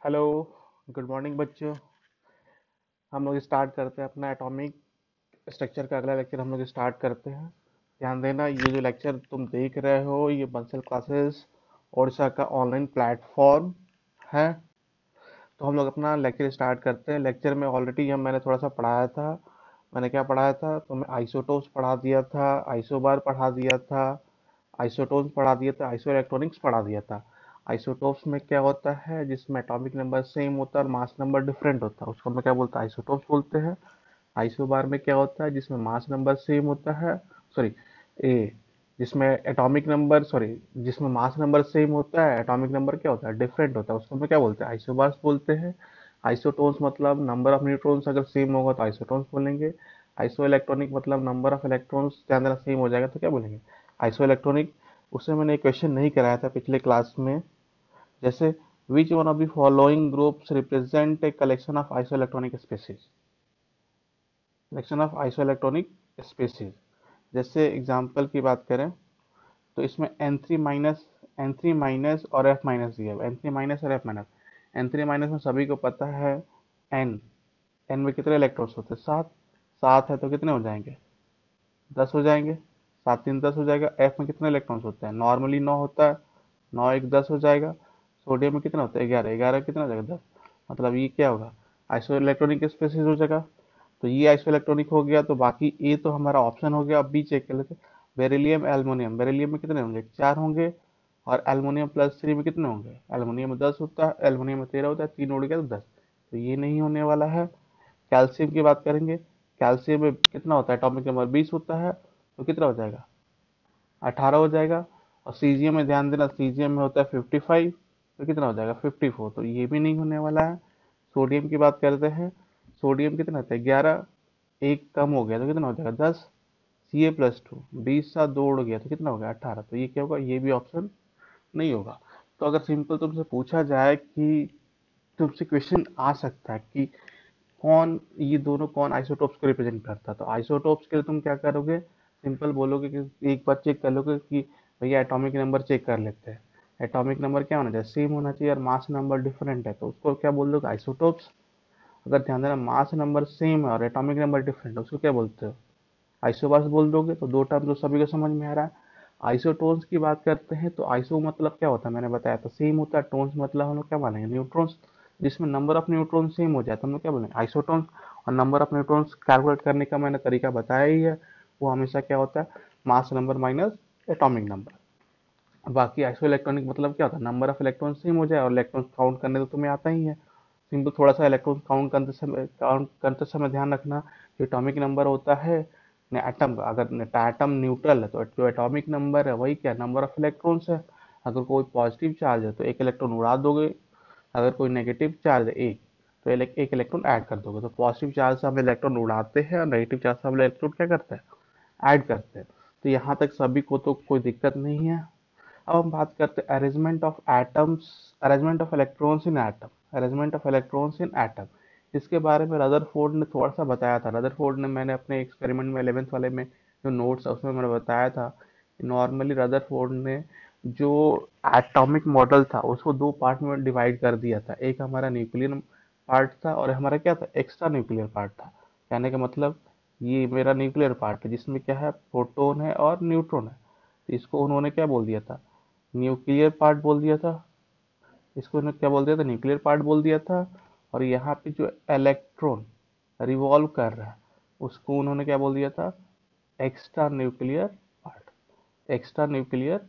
Hello. Good morning बच्चों। हम लोग स्टार्ट करते हैं अपना एटॉमिक स्ट्रक्चर का अगला लेक्चर हम लोग स्टार्ट करते हैं। ध्यान देना, ये जो लेक्चर तुम देख रहे हो ये बंसल क्लासेस ओडिशा का ऑनलाइन प्लेटफॉर्म है। तो हम लोग अपना लेक्चर स्टार्ट करते हैं। लेक्चर में ऑलरेडी हम मैंने थोड़ा सा पढ़ाया था। मैंने क्या पढ़ाया था, तो मैं आइसोटोप्स पढ़ा दिया था, आइसोबार पढ़ा दिया था, आइसोटोन्स पढ़ा दिया था, आइसो इलेक्ट्रॉनिक्स पढ़ा दिया था। आइसोटोप्स में क्या होता है, जिसमें एटॉमिक नंबर सेम होता है और मास नंबर डिफरेंट होता है, उसको हम क्या बोलते हैं, आइसोटोप्स बोलते हैं। आइसोबार में क्या होता है, जिसमें मास नंबर सेम होता है, सॉरी, ए जिसमें एटॉमिक नंबर, सॉरी, जिसमें मास नंबर सेम होता है, एटॉमिक नंबर क्या होता है, डिफरेंट होता है, उसको हम क्या बोलते हैं, आइसोबार्स बोलते हैं। आइसोटोन्स मतलब नंबर ऑफ न्यूट्रॉन्स अगर सेम होगा तो आइसोटोन्स बोलेंगे। आइसो इलेक्ट्रॉनिक मतलब नंबर ऑफ इलेक्ट्रॉन्स के अंदर सेम हो जाएगा तो क्या बोलेंगे, आइसो इलेक्ट्रॉनिक। उससे मैंने एक क्वेश्चन नहीं कराया था पिछले क्लास में, जैसे which one of the following groups represent a collection of iso electronic species, collection of iso electronic species. जैसे एग्जांपल की बात करें तो इसमें N3 माइनस और F माइनस दिया है, N3 माइनस और F माइनस। N3 माइनस में सभी को पता है N, N में कितने इलेक्ट्रॉन्स होते हैं, सात। सात है तो कितने हो जाएंगे, 10 हो जाएंगे। सात तीन 10 हो जाएगा। F में कितने इलेक्ट्रॉन्स होते हैं, नॉर्मली 9 होता है, 9 एक 10 हो जाएगा। सोडियम में कितना होता है, 11, 11 कितना हो जाएगा, 10। मतलब ये क्या होगा, आइसो इलेक्ट्रॉनिक स्पेसिस हो जाएगा। तो ये आइसो इलेक्ट्रॉनिक हो गया, तो बाकी ए तो हमारा ऑप्शन हो गया। अब बी चेक कर लेते हैं। बेरिलियम एल्युमिनियम, बेरिलियम में कितने होंगे, 4 होंगे। और एल्युमिनियम प्लस 3 में कितने होंगे, एल्युमिनियम में 10 होता है, एल्युमिनियम में 13 होता है, 3 उड़ गया तो 10। तो ये नहीं होने वाला है। कैल्शियम की बात करेंगे, कैल्शियम में कितना होता है, एटॉमिक नंबर 20 होता है, तो कितना हो जाएगा, 18 हो जाएगा। और सीजियम में ध्यान देना, सीजियम में होता है 55, तो कितना हो जाएगा, 54। तो ये भी नहीं होने वाला है। सोडियम की बात करते हैं, सोडियम कितना होता है, 11, एक कम हो गया तो कितना हो जाएगा, 10। Ca+2, 20 साथ 2 उड़ गया तो कितना हो गया, 18। तो ये क्या होगा, ये भी ऑप्शन नहीं होगा। तो अगर सिंपल तुमसे पूछा जाए कि तुमसे क्वेश्चन आ सकता है कि कौन, ये दोनों कौन आइसोटोप्स को रिप्रेजेंट करता है, तो आइसोटोप्स के लिए तुम क्या करोगे, सिंपल बोलोगे कि एक बार चेक कर लोगे कि भैया एटॉमिक नंबर चेक कर लेते हैं। एटॉमिक नंबर क्या होना चाहिए, सेम होना चाहिए, और मास नंबर डिफरेंट है तो उसको क्या बोल दोगे, आइसोटोप्स। अगर ध्यान देना, मास नंबर सेम है और एटॉमिक नंबर डिफरेंट है, उसको क्या बोलते हो, आइसोबार्स बोल दोगे। तो दो टर्म जो सभी को समझ में आ रहा है। आइसोटोन्स की बात करते हैं तो आइसो मतलब क्या होता है, मैंने बताया था सेम होता है, टोन्स मतलब हम लोग क्या मानेंगे, न्यूट्रॉन्स। जिसमें नंबर ऑफ न्यूट्रॉन सेम हो जाए तो हम लोग क्या बोलेंगे, आइसोटोन्स। और नंबर ऑफ न्यूट्रॉन्स कैलकुलेट करने का मैंने तरीका बताया ही है, वो हमेशा क्या होता है, mass number minus atomic number. बाकी आइसो इलेक्ट्रॉनिक मतलब क्या होता है, नंबर ऑफ इलेक्ट्रॉन सेम हो जाए, और इलेक्ट्रॉन काउंट करने तो तुम्हें आता ही है। सिंपल, थोड़ा सा इलेक्ट्रॉन काउंट करते समय ध्यान रखना, एटॉमिक नंबर होता है एटम का। अगर एटम न्यूट्रल है तो जो एटॉमिक नंबर है वही क्या, नंबर ऑफ इलेक्ट्रॉन्स है। अगर कोई पॉजिटिव चार्ज है तो एक इलेक्ट्रॉन उड़ा दोगे, अगर कोई नेगेटिव चार्ज है एक, तो एक इलेक्ट्रॉन ऐड कर दोगे। तो पॉजिटिव चार्ज से हम इलेक्ट्रॉन उड़ाते हैं और नेगेटिव चार्ज से हम इलेक्ट्रॉन क्या करते हैं, ऐड करते हैं। तो यहाँ तक सभी को तो कोई दिक्कत नहीं है। अब हम बात करते हैं arrangement of atoms, arrangement of electrons in atom, arrangement of electrons in atom. इसके बारे में रदरफोर्ड ने थोड़ा सा बताया था। रदरफोर्ड ने, मैंने अपने एक्सपेरिमेंट में 11th वाले में जो नोट्स है उसमें मैंने बताया था, नॉर्मली रदरफोर्ड ने जो एटॉमिक मॉडल था उसको दो पार्ट में डिवाइड कर दिया था। एक हमारा न्यूक्लियर पार्ट था और हमारा क्या था, एक्स्ट्रा न्यूक्लियर पार्ट था। कहने का मतलब, ये मेरा न्यूक्लियर पार्ट है जिसमें क्या है, प्रोटॉन है और न्यूट्रॉन है। तो इसको उन्होंने क्या बोल दिया था, न्यूक्लियर पार्ट बोल दिया था। इसको उन्होंने क्या बोल दिया था, न्यूक्लियर पार्ट बोल दिया था। और यहाँ पे जो इलेक्ट्रॉन रिवॉल्व कर रहा है उसको उन्होंने क्या बोल दिया था, extra nuclear part, extra nuclear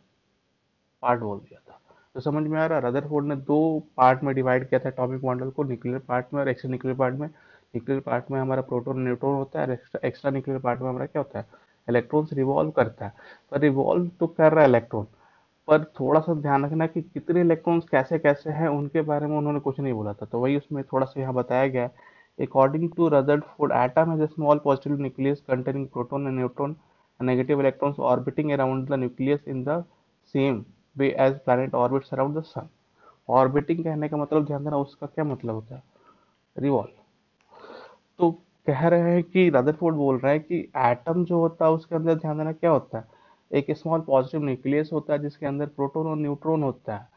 part बोल दिया था। तो समझ में आ रहा है, रदरफोर्ड ने दो पार्ट में डिवाइड किया था एटॉमिक मॉडल को, न्यूक्लियर पार्ट में और एक्स्ट्रा न्यूक्लियर पार्ट में। न्यूक्लियर पार्ट में हमारा प्रोटॉन न्यूट्रॉन होता है, और एक्स्ट्रा न्यूक्लियर पार्ट में हमारा क्या होता है, इलेक्ट्रॉन्स रिवॉल्व करता है। पर रिवॉल्व तो कर रहा है इलेक्ट्रॉन, पर थोड़ा सा ध्यान रखना कि कितने इलेक्ट्रॉन्स कैसे कैसे हैं उनके बारे में उन्होंने कुछ नहीं बोला था। तो वही उसमें थोड़ा सा यहाँ बताया गया है। According to Rutherford, atom has a small positive nucleus containing proton and neutron and negative electrons orbiting around the nucleus in the same way as planet orbits around the sun। Orbiting कहने का मतलब ध्यान देना, उसका क्या मतलब होता है, रिवॉल्व। तो कह रहे हैं कि रदरफोर्ड बोल रहा है कि एटम जो होता है उसके अंदर ध्यान देना क्या होता है, एक स्मॉल पॉजिटिव न्यूक्लियस होता है जिसके अंदर प्रोटॉन और न्यूट्रॉन होता है।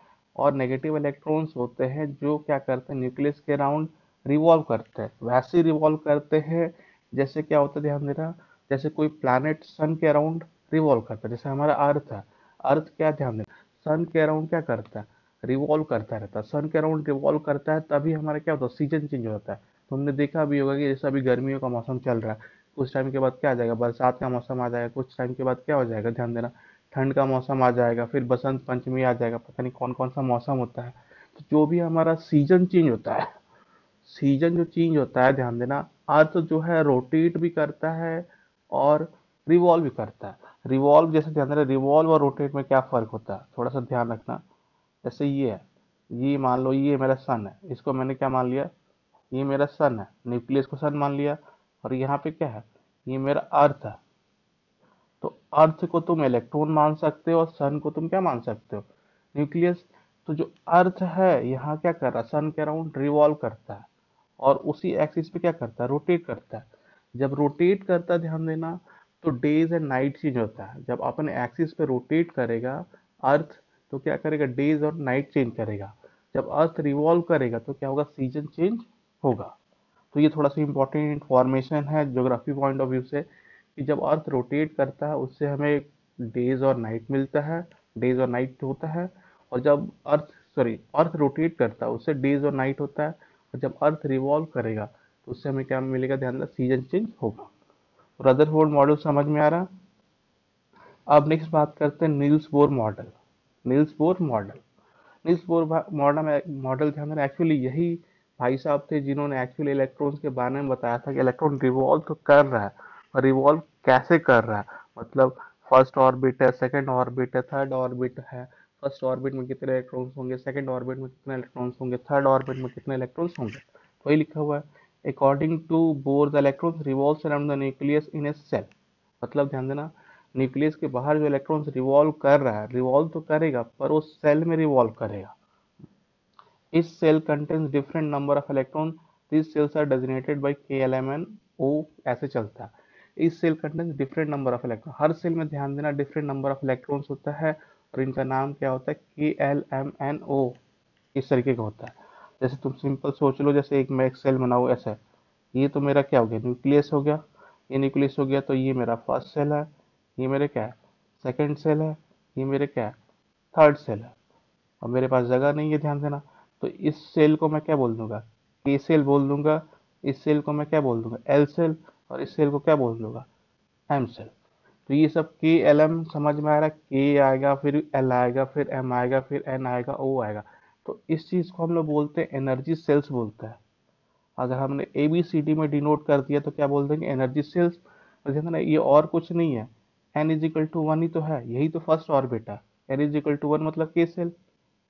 और नेगेटिव इलेक्ट्रॉन्स होते हैं जो क्या करते हैं, न्यूक्लियस के अराउंड रिवॉल्व करते हैं, वैसे ही रिवॉल्व करते हैं जैसे क्या होता है, ध्यान देना, जैसे कोई प्लैनेट सन के अराउंड रिवॉल्व करता है, जैसे हमारा अर्थ है। अर्थ क्या, ध्यान देना, सन के अराउंड क्या करता है, रिवॉल्व करता रहता है। सन के अराउंड रिवॉल्व करता है तभी हमारा क्या होता है, सीजन चेंज होता है। तुमने देखा भी होगा कि जैसे अभी गर्मियों का मौसम चल रहा है, कुछ टाइम के बाद क्या आ जाएगा, बरसात का मौसम आ जाएगा, कुछ टाइम के बाद क्या हो जाएगा, ध्यान देना, ठंड का मौसम आ जाएगा, फिर बसंत पंचमी आ जाएगा, पता नहीं कौन कौन सा मौसम होता है। तो जो भी हमारा सीजन चेंज होता है, सीजन जो चेंज होता है, ध्यान देना, अर्थ जो है रोटेट भी करता है और रिवॉल्व भी करता है। रिवॉल्व जैसे, ध्यान देना, रिवॉल्व और रोटेट में क्या फर्क होता है, थोड़ा सा ध्यान रखना। जैसे ये है, ये मान लो ये मेरा सन है, इसको मैंने क्या मान लिया, ये मेरा सन है, न्यूक्लियस को सन मान लिया। और यहाँ पे क्या है, ये मेरा अर्थ है। तो अर्थ को तुम इलेक्ट्रॉन मान सकते हो और सन को तुम क्या मान सकते हो, न्यूक्लियस। तो जो अर्थ है यहाँ क्या कर रहा है, सन के अराउंड रिवॉल्व करता है और उसी एक्सिस पे क्या करता है, रोटेट करता है। जब रोटेट करता है, ध्यान देना, तो डेज एंड नाइट चेंज होता है। जब अपने एक्सिस पे रोटेट करेगा अर्थ, तो क्या करेगा, डेज और नाइट चेंज करेगा। जब अर्थ रिवॉल्व करेगा तो क्या होगा, सीजन चेंज होगा। तो ये थोड़ा सा इंपॉर्टेंट इंफॉर्मेशन है ज्योग्राफी पॉइंट ऑफ व्यू से, कि जब अर्थ रोटेट करता है उससे हमें डेज और नाइट मिलता है, डेज और नाइट होता है। और जब अर्थ रोटेट करता है उससे डेज और नाइट होता है। और जब अर्थ रिवॉल्व करेगा तो उससे हमें क्या मिलेगा, ध्यान देना, सीजन चेंज होगा। रदरफोर्ड मॉडल समझ में आ रहा। अब नेक्स्ट बात करते हैं Niels Bohr model. Niels Bohr model, Niels Bohr model model ध्यान देना, एक्चुअली यही भाई साहब थे जिन्होंने एक्चुअली इलेक्ट्रॉन्स के बारे में बताया था कि इलेक्ट्रॉन रिवॉल्व तो कर रहा है, और रिवॉल्व कैसे कर रहा है। मतलब फर्स्ट ऑर्बिट है, सेकंड ऑर्बिट है, थर्ड ऑर्बिट है। फर्स्ट ऑर्बिट में कितने इलेक्ट्रॉन्स होंगे, सेकंड ऑर्बिट में कितने इलेक्ट्रॉन्स होंगे, थर्ड ऑर्बिट में कितने इलेक्ट्रॉन्स होंगे। तो वही लिखा हुआ है, according to Bohr the electrons revolves around the nucleus in a shell. मतलब ध्यान देना, न्यूक्लियस के बाहर जो इलेक्ट्रॉन्स रिवॉल्व कर रहा है, रिवॉल्व तो करेगा पर वो सेल में रिवॉल्व करेगा। Each cell contains different number of electrons. These cells are designated by K, L, M, N, O, ऐसे चलता है। Each cell contains different number of electrons. हर सेल में ध्यान देना different number of electrons होता है, और इनका नाम क्या होता है, K, L, M, N, O, इस तरीके का होता है। जैसे तुम सिंपल सोच लो, जैसे एक मैं एक सेल बनाऊँ ऐसा, ये तो मेरा क्या हो गया, न्यूक्लियस हो गया। ये न्यूक्लियस हो गया तो ये मेरा फर्स्ट सेल है, ये मेरे क्या है, सेकेंड सेल है, ये मेरे क्या है, थर्ड सेल है। और मेरे पास जगह नहीं है, ध्यान देना, तो इस सेल को मैं क्या बोल दूंगा, के सेल बोल दूंगा। इस सेल को मैं क्या बोल दूंगा, एल सेल। और इस सेल को क्या बोल दूंगा, एम सेल। तो ये सब के एल एम समझ में आ रहा है, के आएगा, फिर एल आएगा, फिर एम आएगा, फिर एन आएगा, ओ आएगा। तो इस चीज को हम लोग बोलते हैं एनर्जी सेल्स बोलते हैं। अगर हमने ए बी सी डी में डिनोट कर दिया तो क्या बोल देंगे, एनर्जी सेल्स। और ध्यान देना, ये और कुछ नहीं है, N is equal to one ही तो है, यही तो फर्स्ट ऑर्बिट है। N is equal to one मतलब K shell,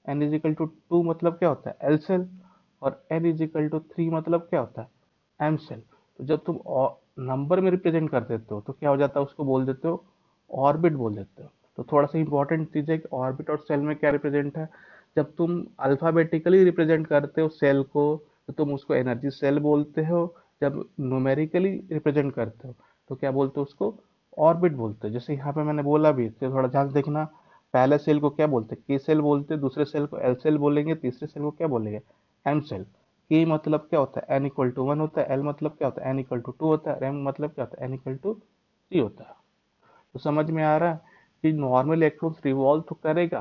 N is equal to two मतलब क्या होता है, एल सेल। और N is equal to three मतलब क्या होता है, एम सेल। तो जब तुम नंबर में रिप्रेजेंट कर देते हो तो क्या हो जाता है, उसको बोल देते हो ऑर्बिट बोल देते हो। तो थोड़ा सा इंपॉर्टेंट चीज है कि ऑर्बिट और सेल में क्या रिप्रेजेंट है। जब तुम अल्फाबेटिकली रिप्रेजेंट करते हो सेल को तो तुम उसको एनर्जी सेल बोलते हो। जब न्यूमेरिकली रिप्रेजेंट करते हो तो क्या बोलते हो, उसको ऑर्बिट बोलते हो। जैसे यहाँ पे मैंने बोला भी, तो थोड़ा ध्यान से देखना, पहले सेल को क्या बोलते हैं, के सेल बोलते हैं, दूसरे सेल को एल सेल बोलेंगे, तीसरे सेल को क्या बोलेंगे, एम सेल। के मतलब क्या होता है, एन इक्वल टू वन होता है, एल मतलब क्या होता है, एन इक्वल टू टू होता है, एम मतलब क्या होता है, एन इक्वल टू थ्री होता है। तो समझ में आ रहा है कि नॉर्मल इलेक्ट्रॉन रिवॉल्व तो करेगा,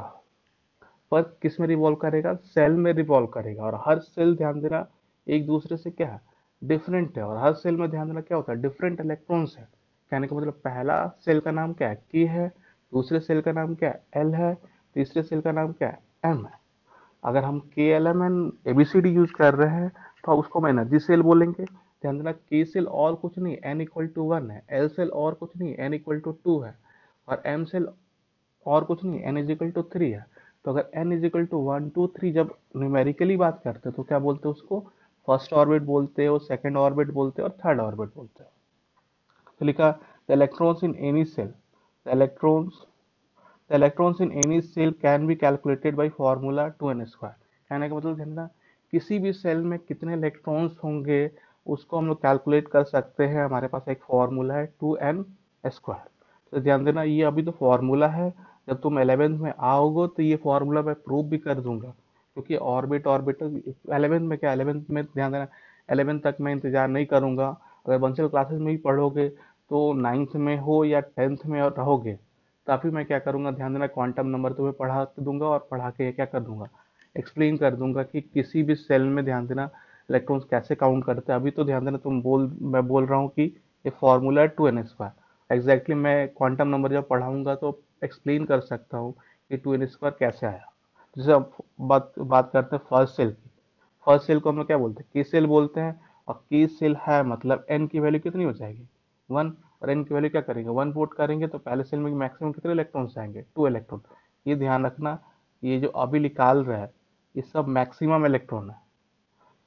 पर किस में रिवॉल्व करेगा, सेल में रिवॉल्व करेगा। और हर सेल ध्यान देना एक दूसरे से क्या है, डिफरेंट है। और हर सेल में ध्यान देना क्या होता है, डिफरेंट इलेक्ट्रॉन्स है। कहने का मतलब पहला सेल का नाम क्या है, के है, दूसरे सेल का नाम क्या है, एल है, तीसरे सेल का नाम क्या है, एम है। अगर हम K L M N ABCD use कर रहे हैं तो उसको हम एनर्जी सेल बोलेंगे। ध्यान देना, के सेल और कुछ नहीं, एन इक्वल टू वन है, एल सेल और कुछ नहीं, एन इक्वल टू टू है, और एम सेल और कुछ नहीं, N is equal to three है। तो अगर N is equal to one two three जब न्यूमेरिकली बात करते हैं तो क्या बोलते हैं उसको, फर्स्ट ऑर्बिट बोलते हो, सेकंड ऑर्बिट बोलते हो, और थर्ड ऑर्बिट बोलते हो। तो लिखा, the electrons in any shell, the electrons the electrons in any shell can be calculated by formula two N square. कहने का मतलब ध्यान, किसी भी सेल में कितने इलेक्ट्रॉन्स होंगे उसको हम लोग कैलकुलेट कर सकते हैं। हमारे पास एक फॉर्मूला है टू एन स्क्वायर। तो ध्यान देना, ये अभी तो फॉर्मूला है, जब तुम 11th में आओगे तो ये फॉर्मूला मैं प्रूव भी कर दूंगा, क्योंकि ऑर्बिट ऑर्बिटल 11th में क्या, 11th में ध्यान देना, 11th तक मैं इंतजार नहीं करूंगा। अगर बंसल क्लासेस में ही पढ़ोगे तो 9th में हो या 10th में और रहोगे, तभी मैं क्या करूंगा, ध्यान देना, क्वांटम नंबर तुम्हें पढ़ा दूंगा और पढ़ा के क्या कर दूंगा, एक्सप्लेन कर दूंगा कि किसी भी सेल में ध्यान देना इलेक्ट्रॉन्स कैसे काउंट करते हैं। अभी तो ध्यान देना मैं बोल रहा हूँ कि ये फॉर्मूला है 2n²। एग्जैक्टली मैं क्वांटम नंबर जब पढ़ाऊंगा तो एक्सप्लेन कर सकता हूँ कि 2n² कैसे आया। जैसे अब बात करते हैं फर्स्ट सेल की। फर्स्ट सेल को हम लोग क्या बोलते हैं, की सेल बोलते हैं। और की सेल है मतलब एन की वैल्यू कितनी हो जाएगी, 1। और एन की वैल्यू क्या करेंगे, 1 पुट करेंगे तो पहले सेल में मैक्सिमम कितने इलेक्ट्रॉन्स आएंगे, 2 इलेक्ट्रॉन। ये ध्यान रखना, ये जो अभी निकाल रहा है ये सब मैक्सिमम इलेक्ट्रॉन है।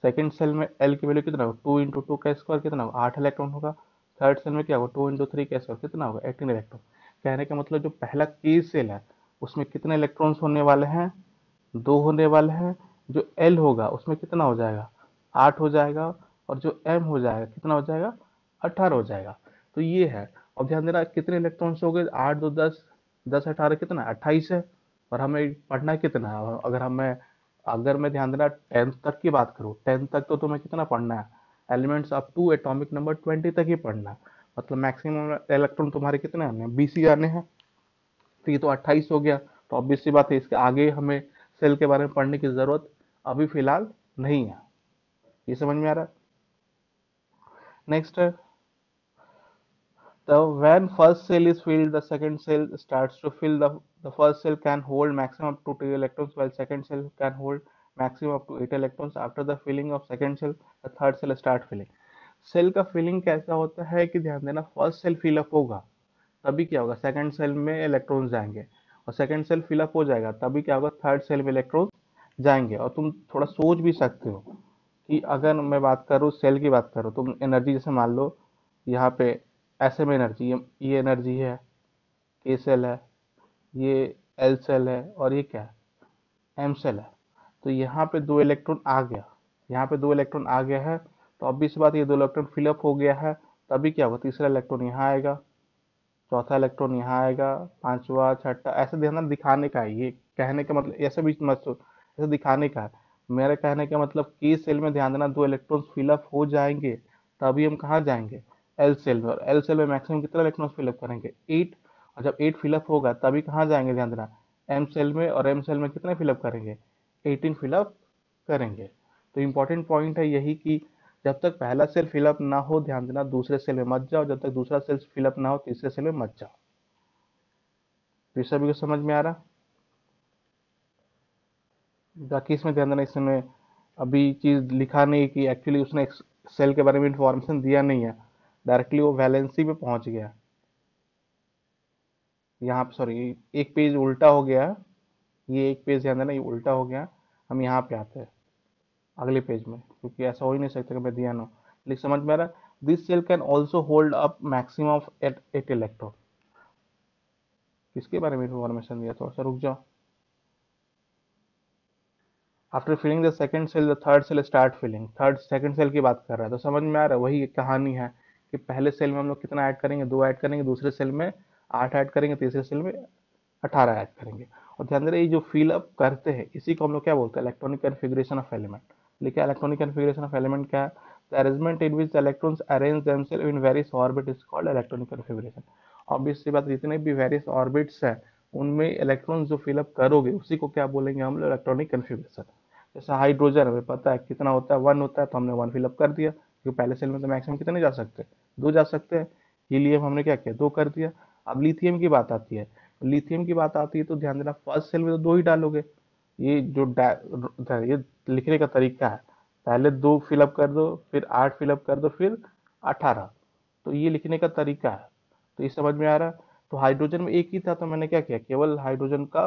सेकंड सेल में एल की वैल्यू कितना होगा, 2 × 2 का स्क्वायर कितना होगा, 8 इलेक्ट्रॉन होगा। थर्ड सेल में क्या होगा, 2 × 3 का स्क्वायर कितना होगा, 18 इलेक्ट्रॉन। कहने का मतलब जो पहला की सेल है उसमें कितने इलेक्ट्रॉन्स होने वाले हैं, 2 होने वाले हैं। जो एल होगा उसमें कितना हो जाएगा, 8 हो जाएगा। और जो एम हो जाएगा कितना हो जाएगा, 18 हो जाएगा। तो ये है। अब ध्यान देना कितने इलेक्ट्रॉन्स हो गए, 8 × 2 = 10, 10 × 18 कितना, 28 है। और हमें पढ़ना कितना है, अगर मैं ध्यान देना 10th तक की बात करूँ, 10th तक तो तुम्हें कितना पढ़ना है, elements up to atomic number 20 तक ही पढ़ना है। मतलब मैक्सिमम इलेक्ट्रॉन तुम्हारे कितने आने हैं, 20 ही आने हैं। तो ये तो 28 हो गया। तो ऑब्वियस सी बात है इसके आगे हमें सेल के बारे में पढ़ने की जरूरत अभी फिलहाल नहीं है। ये समझ में आ रहा है। नेक्स्ट है, the when first cell is filled, the second cell starts to fill. The first cell can hold maximum up to 2 electrons, while second cell can hold maximum up to 8 electrons. After the filling of second cell, the third cell start filling. Shell का filling कैसा होता है कि ध्यान देना, first cell fill up होगा तभी क्या होगा, सेकंड सेल में इलेक्ट्रॉन्स जाएंगे। और सेकंड सेल फिलअप हो जाएगा तभी क्या होगा, थर्ड सेल में इलेक्ट्रॉन्स जाएंगे। और तुम थोड़ा सोच भी सकते हो कि अगर मैं बात करूँ सेल की बात करूँ, तुम एनर्जी जैसे मान लो यहाँ पे ऐसे में एनर्जी, ये एनर्जी है, के सेल है, ये एल सेल है, और ये क्या है, एम सेल है। तो यहाँ पे 2 इलेक्ट्रॉन आ गया, यहाँ पे 2 इलेक्ट्रॉन आ गया है। तो ऑब्वियस बात, ये 2 इलेक्ट्रॉन फिलअप हो गया है, तभी क्या होगा, तीसरा इलेक्ट्रॉन यहाँ आएगा, चौथा इलेक्ट्रॉन यहाँ आएगा, पांचवा, छठा, ऐसे ध्यान दिखाने का है। ये कहने का मतलब ऐसे भी मत सोच, ऐसे दिखाने का है। मेरे कहने का मतलब कि सेल में ध्यान देना 2 इलेक्ट्रॉन्स फिलअप हो जाएंगे तभी हम कहाँ जाएंगे, एल सेल में। और एल सेल में मैक्सिमम कितना इलेक्ट्रॉन्स फिलअप करेंगे, 8। और जब 8 फिलअप होगा तभी कहाँ जाएंगे, ध्यान देना, एम सेल में। और एम सेल में कितने फिलअप करेंगे, 18 फिलअप करेंगे। तो इंपॉर्टेंट पॉइंट है यही कि जब तक पहला सेल फिलअप ना हो, ध्यान देना दूसरे सेल में मत जाओ, जब तक दूसरा सेल फिलअप ना हो तीसरे सेल में मत जाओ। तो ये सभी को समझ में आ रहा। बाकी इसमें ध्यान देना, इसमें अभी चीज लिखा नहीं कि एक्चुअली उसने सेल के बारे में इंफॉर्मेशन दिया नहीं है, डायरेक्टली वो वैलेंसी पे पहुंच गया। यहाँ पे सॉरी, एक पेज उल्टा हो गया, ये एक पेज ध्यान देना ये उल्टा हो गया। हम यहाँ पे आते हैं अगले पेज में, क्योंकि ऐसा हो ही नहीं सकता कि मैं दिया ना हो। लेकिन समझ में आ रहा, this shell can also hold up maximum of eight 8 electron. किसके बारे में इंफॉर्मेशन दिया, थोड़ा सा रुक जाओ। After filling the second shell, the third shell start filling. Third second shell की बात कर रहा है, तो समझ में आ रहा है वही कहानी है कि पहले सेल में हम लोग कितना ऐड करेंगे, 2 ऐड करेंगे, दूसरे सेल में 8 ऐड करेंगे, तीसरे सेल में 18 ऐड करेंगे। और ध्यान दे रहे, ये जो फिल अप करते हैं इसी को हम लोग क्या बोलते हैं, इलेक्ट्रॉनिक कन्फिग्रेशन ऑफ एलिमेंट। लिखा इलेक्ट्रॉनिक कन्फिग्रेशन ऑफ एलिमेंट क्या है, the arrangement in which electrons arrange themselves in various orbit is called electronic configuration. Obvious सी बात, जितने भी वेरियस ऑर्बिट्स हैं उनमें इलेक्ट्रॉन्स जो फिलअप करोगे उसी को क्या बोलेंगे हम लोग, इलेक्ट्रॉनिक कन्फिग्रेशन। जैसे हाइड्रोजन हमें पता है कितना होता है, 1 होता है, तो हमने 1 फिलअप कर दिया, क्योंकि पहले सेल में तो मैक्सिमम कितने जा सकते हैं, 2 जा सकते हैं। हीलियम हमने क्या किया, 2 कर दिया। अब लिथियम की बात आती है, लिथियम की बात आती है तो ध्यान देना फर्स्ट सेल में तो 2 ही डालोगे। ये जो ये लिखने का तरीका है, पहले 2 फिलअप कर दो, फिर 8 फिलअप कर दो, फिर 18। तो ये लिखने का तरीका है। तो ये समझ में आ रहा है। तो हाइड्रोजन में एक ही था तो मैंने क्या किया, केवल हाइड्रोजन का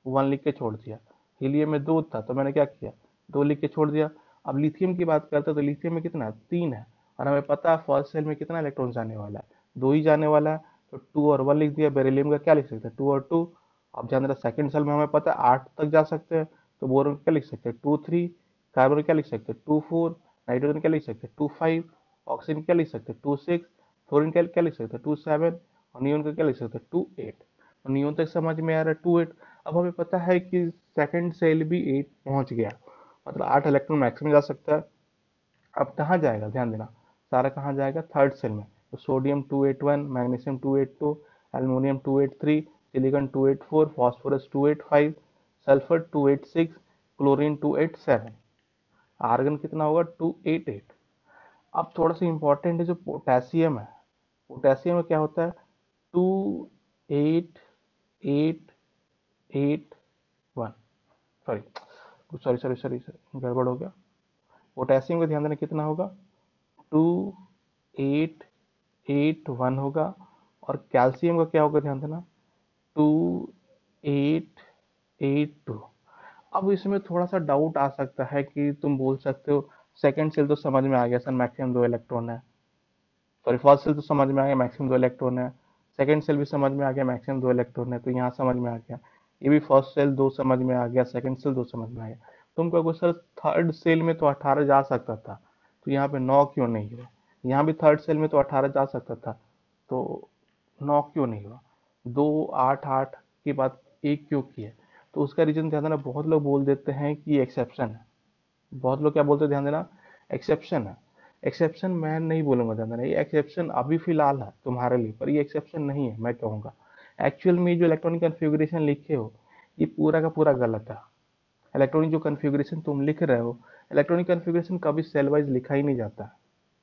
1 लिख के छोड़ दिया। हीलियम में 2 था तो मैंने क्या किया, 2 लिख के छोड़ दिया। अब लिथियम की बात करते हैं तो लिथियम में कितना है, 3 है। और हमें पता है फर्स्ट सेल में कितना इलेक्ट्रॉन जाने वाला है, 2 ही जाने वाला है। तो 2 और 1 लिख दिया। बेरिलियम का क्या लिख सकते हैं, 2 और 2। अब ध्यान देना सेकंड सेल में हमें पता है 8 तक जा सकते हैं, तो बोरोन क्या लिख सकते हैं, 2 3। कार्बन क्या लिख सकते हैं, 2 4। नाइट्रोजन क्या लिख सकते हैं, 2 5। ऑक्सीजन क्या लिख सकते हैं, 2 6। फ्लोरीन क्या क्या लिख सकते हैं, 2 7। और नियोन का क्या लिख सकते हैं, 2 8। तो नियोन तक समझ में आ रहा है 2 8। अब हमें पता है कि सेकंड सेल भी 8 पहुंच गया, मतलब 8 इलेक्ट्रॉन मैक्सिमम जा सकता है। अब कहाँ जाएगा, ध्यान देना, सारा कहाँ जाएगा, थर्ड सेल में। तो sodium 281, magnesium 282, aluminium 283, silicon 284, phosphorus 285, sulphur 286, chlorine 287, argon कितना होगा 288। अब थोड़ा सा इंपॉर्टेंट है जो पोटेशियम है, पोटेशियम में क्या होता है 28881, सॉरी सॉरी सॉरी सॉरी गड़बड़ हो गया। पोटेशियम का ध्यान देना कितना होगा 2881 होगा। और कैल्शियम का क्या होगा, ध्यान देना 2882। अब इसमें थोड़ा सा डाउट आ सकता है कि तुम बोल सकते हो सेकंड सेल तो समझ में आ गया सर, मैक्सिमम 2 इलेक्ट्रॉन है। सॉरी, फर्स्ट सेल तो समझ में आ गया, मैक्सिमम 2 इलेक्ट्रॉन है। सेकंड सेल भी समझ में आ गया, मैक्सिमम 2 इलेक्ट्रॉन है, तो यहाँ समझ में आ गया। ये भी फर्स्ट सेल 2 समझ में आ गया, सेकंड सेल 2 समझ में आ गया। तुम कहोगे सर थर्ड सेल में तो 18 जा सकता था, तो यहाँ पे 9 क्यों नहीं हुआ। यहाँ भी थर्ड सेल में तो 18 जा सकता था, तो 9 क्यों नहीं हुआ। 2 8 8 की बात एक क्यों की है, तो उसका रीजन ध्यान देना, बहुत लोग बोल देते हैं कि एक्सेप्शन है। बहुत लोग क्या बोलते हैं, ध्यान देना, एक्सेप्शन है। एक्सेप्शन मैं नहीं बोलूंगा, ध्यान देना, ये एक्सेप्शन अभी फिलहाल है तुम्हारे लिए, पर ये एक्सेप्शन नहीं है मैं कहूंगा। एक्चुअल में जो इलेक्ट्रॉनिक कन्फिग्रेशन लिखे हो ये पूरा का पूरा गलत है। इलेक्ट्रॉनिक जो कन्फिग्रेशन तुम लिख रहे हो, इलेक्ट्रॉनिक कन्फिग्रेशन कभी सेल वाइज लिखा ही नहीं जाता।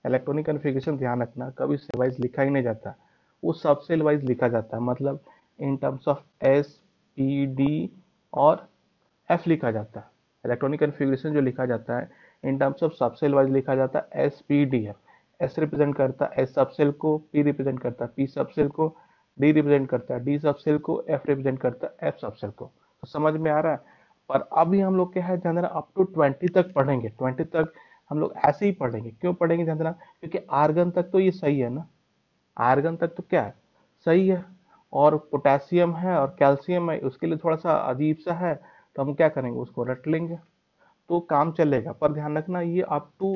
इलेक्ट्रॉनिक कन्फिग्रेशन ध्यान रखना, कभी सेल वाइज लिखा ही नहीं जाता, वो सब सेल वाइज लिखा जाता है। मतलब in terms of S, P, D और एफ लिखा जाता है। इलेक्ट्रॉनिक कन्फिग्रेशन जो लिखा जाता है in terms of subshell wise लिखा जाता है, S P D F. S represent करता है एस सबसेल को, पी रिप्रेजेंट करता है पी सबसेल को, डी रिप्रेजेंट करता है डी सबसेल को, एफ रिप्रेजेंट करता है एफ सबसेल को। तो समझ में आ रहा है। पर अभी हम लोग क्या है, ध्यान देना, अप टू 20 तक पढ़ेंगे। 20 तक हम लोग ऐसे ही पढ़ेंगे। क्यों पढ़ेंगे, ध्यान देना, क्योंकि आर्गन तक तो ये सही है ना, आर्गन तक तो क्या है, सही है। और पोटेशियम है और कैल्शियम है, उसके लिए थोड़ा सा अजीब सा है, तो हम क्या करेंगे, उसको रट लेंगे, तो काम चलेगा। पर ध्यान रखना ये अप टू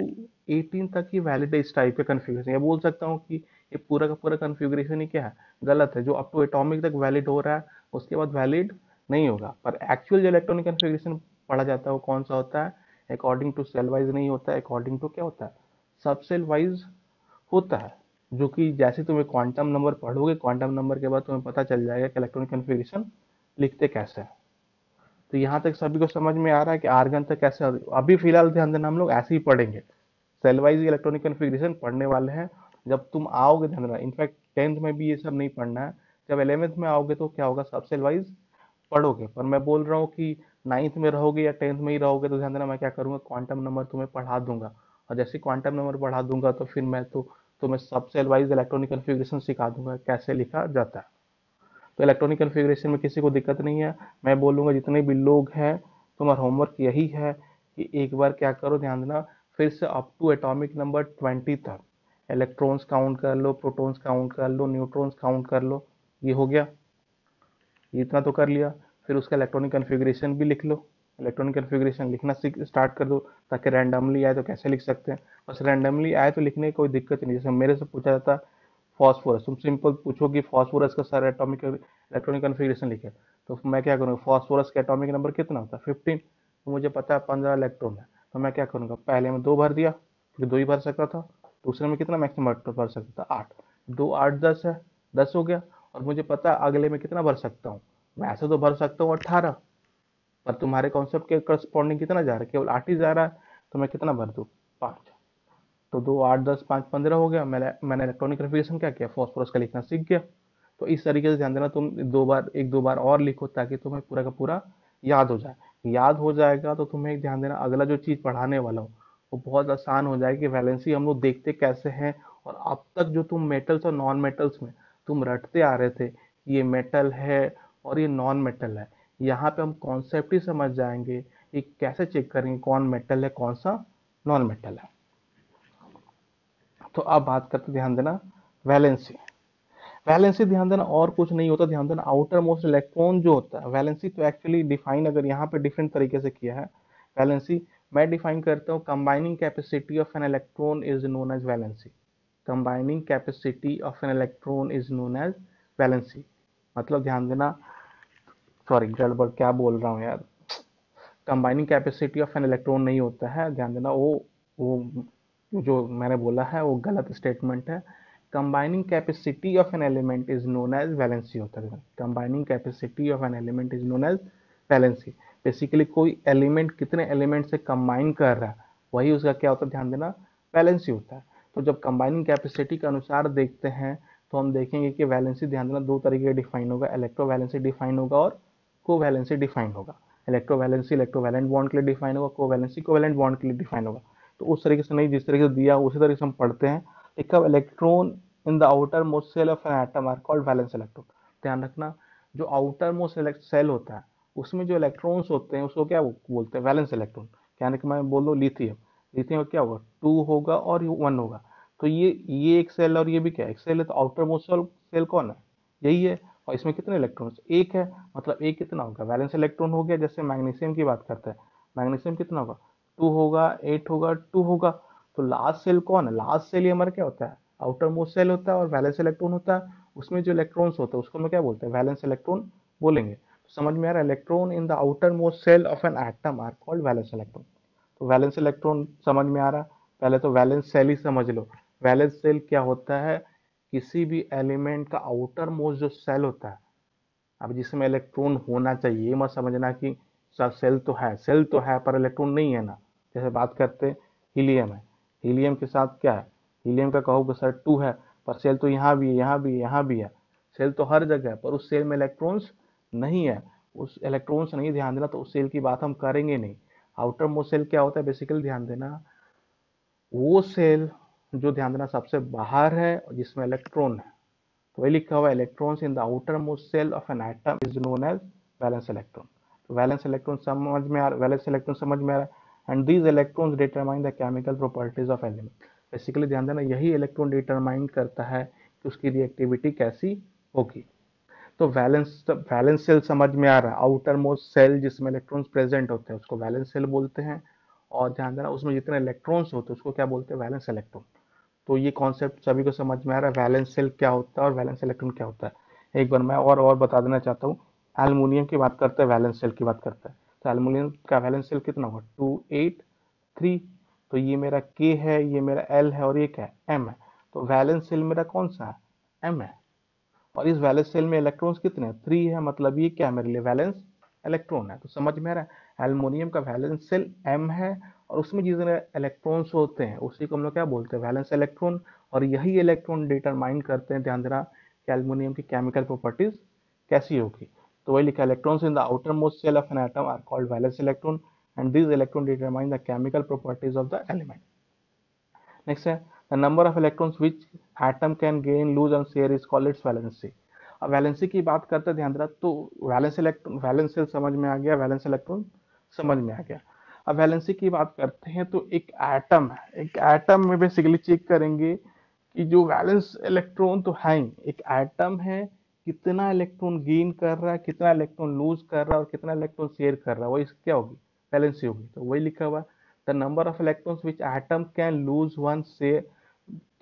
18 तक ही वैलिड है इस टाइप का कन्फिग्रेशन। ये बोल सकता हूँ कि ये पूरा का पूरा कन्फिग्रेशन ही क्या है, गलत है। जो अप टू एटॉमिक तक वैलिड हो रहा है उसके बाद वैलिड नहीं होगा। पर एक्चुअल जो इलेक्ट्रॉनिक कन्फिग्रेशन पढ़ा जाता है वो कौन सा होता है, अकॉर्डिंग टू सेल वाइज नहीं होता है, अकॉर्डिंग टू क्या होता है, सब सेल वाइज होता है। जो कि जैसे तुम्हें क्वांटम नंबर पढ़ोगे, क्वांटम नंबर के बाद तुम्हें पता चल जाएगा कि इलेक्ट्रॉनिक कन्फिग्रेशन लिखते कैसे हैं। तो यहाँ तक सभी को समझ में आ रहा है कि आर्गन तक कैसे, अभी फिलहाल ध्यान देना हम लोग ऐसे ही पढ़ेंगे, सेल वाइज इलेक्ट्रॉनिक कन्फिग्रेशन पढ़ने वाले हैं। जब तुम आओगे, ध्यान देना, इनफैक्ट 10th में भी ये सब नहीं पढ़ना है। जब 11th में आओगे तो क्या होगा, सब सेल वाइज पढ़ोगे। पर मैं बोल रहा हूँ कि 9th में रहोगे या 10th में ही रहोगे तो ध्यान देना, मैं क्या करूँगा, क्वांटम नंबर तुम्हें पढ़ा दूंगा। और जैसे क्वांटम नंबर पढ़ा दूंगा तो फिर मैं तो तुम्हें सब सेल वाइज इलेक्ट्रॉनिक कन्फिग्रेशन सिखा दूंगा कैसे लिखा जाता है। तो इलेक्ट्रॉनिक कन्फिग्रेशन में किसी को दिक्कत नहीं है। मैं बोलूँगा जितने भी लोग हैं, तुम्हारा होमवर्क यही है कि एक बार क्या करो, ध्यान देना, फिर से अप टू एटॉमिक नंबर 20 तक इलेक्ट्रॉन्स काउंट कर लो, प्रोटॉन्स काउंट कर लो, न्यूट्रॉन्स काउंट कर लो। ये हो गया, इतना तो कर लिया। फिर उसका इलेक्ट्रॉनिक कन्फिग्रेशन भी लिख लो, इलेक्ट्रॉनिक कन्फिग्रेशन लिखना सीख स्टार्ट कर दो, ताकि रैंडमली आए तो कैसे लिख सकते हैं। बस रैंडमली आए तो लिखने की कोई दिक्कत नहीं। जैसे मेरे से पूछा जाता है फॉस्फोरस, तुम सिंपल पूछो कि फॉस्फोरस का सारा एटॉमिक इलेक्ट्रॉनिक कन्फिग्रेशन लिखे, तो मैं क्या करूँगा, फॉस्फोरस का एटॉमिक नंबर कितना होता है 15, तो मुझे पता है 15 इलेक्ट्रॉन है। तो मैं क्या करूँगा, पहले में 2 भर दिया, क्योंकि 2 ही भर सकता था। दूसरे में कितना मैक्सिमम भर सकता था, 8, 2 8 10 है, 10 हो गया। और मुझे पता है अगले में कितना भर सकता हूँ, वैसे तो भर सकता हूँ 18, पर तुम्हारे कॉन्सेप्ट के करस्पॉन्डिंग कितना जा रहा है, केवल 8 ही जा रहा है, तो मैं कितना भर दूँ, 5। तो 2 8 10 5 15 हो गया। मैंने इलेक्ट्रॉनिक कन्फिग्रेशन क्या किया, फॉस्फोरस का लिखना सीख गया। तो इस तरीके से ध्यान देना, तुम 2 बार, 1 2 बार और लिखो ताकि तुम्हें पूरा का पूरा याद हो जाए। याद हो जाएगा तो तुम्हें ध्यान देना, अगला जो चीज़ पढ़ाने वाला हूँ वो बहुत आसान हो जाएगी। वैलेंसी हम लोग देखते कैसे हैं, और अब तक जो तुम मेटल्स और नॉन मेटल्स में तुम रटते आ रहे थे, ये मेटल है और ये नॉन मेटल है, यहाँ पे हम कॉन्सेप्ट ही समझ जाएंगे कि कैसे चेक करेंगे कौन मेटल है कौन सा नॉन मेटल है। तो अब बात करते, ध्यान देना, वैलेंसी। वैलेंसी ध्यान देना और कुछ नहीं होता, ध्यान देना, आउटर मोस्ट इलेक्ट्रॉन जो होता है। वैलेंसी तो एक्चुअली डिफाइन अगर यहाँ पे डिफरेंट तरीके से किया है, वैलेंसी मैं डिफाइन करता हूँ, combining capacity of an electron is known as valency. Combining capacity of an electron is known as valency. मतलब ध्यान देना, सॉरी गड़बड़ क्या बोल रहा हूँ यार, combining capacity of an electron नहीं होता है, ध्यान देना, वो जो मैंने बोला है वो गलत स्टेटमेंट है। Combining capacity of an element is known as valency होता है। Combining capacity of an element is known as valency. Basically कोई एलिमेंट कितने एलिमेंट से कंबाइन कर रहा है, वही उसका क्या होता है, ध्यान देना, वैलेंसी होता है। तो जब कंबाइनिंग कैपेसिटी के अनुसार देखते हैं तो हम देखेंगे कि वैलेंसी, ध्यान देना, दो तरीके का डिफाइन होगा, इलेक्ट्रोवैलेंसी डिफाइन होगा और कोवैलेंसी डिफाइन होगा। इलेक्ट्रोवैलेंसी इलेक्ट्रोवैलेंट बॉन्ड के लिए डिफाइन होगा, कोवैलेंसी कोवैलेंट बॉन्ड के लिए डिफाइन होगा। तो उस तरीके से नहीं, जिस तरीके से दिया उसी तरीके से हम पढ़ते हैं। एक electron in the outermost shell of an atom are called valence electron. ध्यान रखना, जो आउटर मोस्ट सेल होता है उसमें जो इलेक्ट्रॉन्स होते हैं उसको क्या बोलते हैं, वैलेंस इलेक्ट्रॉन। क्या मैं बोल दो लिथियम, लिथियम का क्या होगा, 2 होगा और 1 होगा। तो ये एक सेल और ये भी क्या एक सेल है, तो आउटर मोस्ट सेल कौन है, यही है। और इसमें कितने इलेक्ट्रॉन्स, एक है, मतलब एक कितना होगा, वैलेंस इलेक्ट्रॉन हो गया। जैसे मैग्नीशियम की बात करते हैं, मैग्नीशियम कितना होगा, 2 होगा, 8 होगा, 2 होगा। तो लास्ट सेल कौन है, लास्ट सेल ये हमारा क्या होता है, आउटर मोस्ट सेल होता है और वैलेंस इलेक्ट्रॉन होता है। उसमें जो इलेक्ट्रॉन्स होते हैं उसको हम क्या बोलते हैं, वैलेंस इलेक्ट्रॉन बोलेंगे। तो समझ में आ रहा है, electron in the outermost shell of an atom are called valence electron. तो वैलेंस इलेक्ट्रॉन समझ में आ रहा है। पहले तो वैलेंस सेल ही समझ लो। वैलेंस सेल क्या होता है, किसी भी एलिमेंट का आउटर मोस्ट जो सेल होता है, अब जिसमें इलेक्ट्रॉन होना चाहिए, ये मत समझना कि सर सेल तो है, सेल तो है पर इलेक्ट्रॉन नहीं है ना। जैसे बात करते हीलियम है, हीलियम के साथ क्या है, हीलियम का कहोगे सर 2 है, पर सेल तो यहाँ भी है, यहाँ भी है, यहाँ भी है। सेल तो हर जगह है पर उस सेल में इलेक्ट्रॉन्स नहीं है। उस इलेक्ट्रॉन्स नहीं, ध्यान देना, तो उस सेल की बात हम करेंगे नहीं। आउटर मोस्ट सेल क्या होता है, बेसिकली ध्यान देना, वो सेल जो, ध्यान देना, सबसे बाहर है और जिसमें इलेक्ट्रॉन है। तो वही लिखा हुआ, electrons in the outermost shell of an atom is known as valence electron. तो वैलेंस इलेक्ट्रॉन समझ में आ रहा, वैलेंस इलेक्ट्रॉन समझ में आ रहा है। And these electrons determine the chemical properties of element. Basically ध्यान देना, यही इलेक्ट्रॉन डिटरमाइन करता है कि उसकी रिएक्टिविटी कैसी होगी। तो वैलेंस वैलेंस सेल समझ में आ रहा है, आउटर मोस्ट सेल जिसमें इलेक्ट्रॉन्स प्रेजेंट होते हैं उसको वैलेंस सेल बोलते हैं। और ध्यान देना, उसमें जितने इलेक्ट्रॉन्स होते हैं उसको क्या बोलते हैं, वैलेंस इलेक्ट्रॉन। तो ये कॉन्सेप्ट सभी को समझ में आ रहा है, वैलेंस सेल क्या होता है और वैलेंस इलेक्ट्रॉन क्या होता है। एक बार मैं और बता देना चाहता हूँ। एल्युमिनियम की बात करते हैं, वैलेंस सेल की बात करते हैं। तो एल्युमिनियम का वैलेंस सेल कितना होगा, 2 8 3। तो ये मेरा के है, ये मेरा एल है और ये क्या है, एम है। तो वैलेंस सेल मेरा कौन सा है, एम है। और इस वैलेंस सेल में इलेक्ट्रॉन्स कितने हैं, 3 है, मतलब ये क्या है मेरे लिए, वैलेंस इलेक्ट्रॉन है। तो समझ में आ रहा है, एल्युमिनियम का वैलेंस सेल एम है और उसमें जितने इलेक्ट्रॉन्स होते हैं उसी को हम लोग क्या बोलते हैं, वैलेंस इलेक्ट्रॉन। और यही इलेक्ट्रॉन डिटरमाइन करते हैं, ध्यान देना, कि एल्युमिनियम की केमिकल प्रॉपर्टीज कैसी होगी। तो वही लिखा, electrons in the outermost shell of an atom are called valence electron and this electron determine the chemical properties of the element. Next है, the number of electrons which atom can gain lose and share is called its valency. अब valency की बात करते हैं, ध्यान देना, तो valence electron, valence shell समझ में आ गया, वैलेंस इलेक्ट्रॉन समझ में आ गया। अब वैलेंसी की बात करते हैं, तो एक एटम है, एक एटम में बेसिकली चेक करेंगे कि जो वैलेंस इलेक्ट्रॉन तो है ही, एक एटम है, कितना इलेक्ट्रॉन गेन कर रहा है, कितना इलेक्ट्रॉन लूज कर रहा है और कितना इलेक्ट्रॉन शेयर कर रहा है, वही क्या होगी, वैलेंसी होगी। तो वही लिखा हुआ, the number of electrons which atom can lose one share,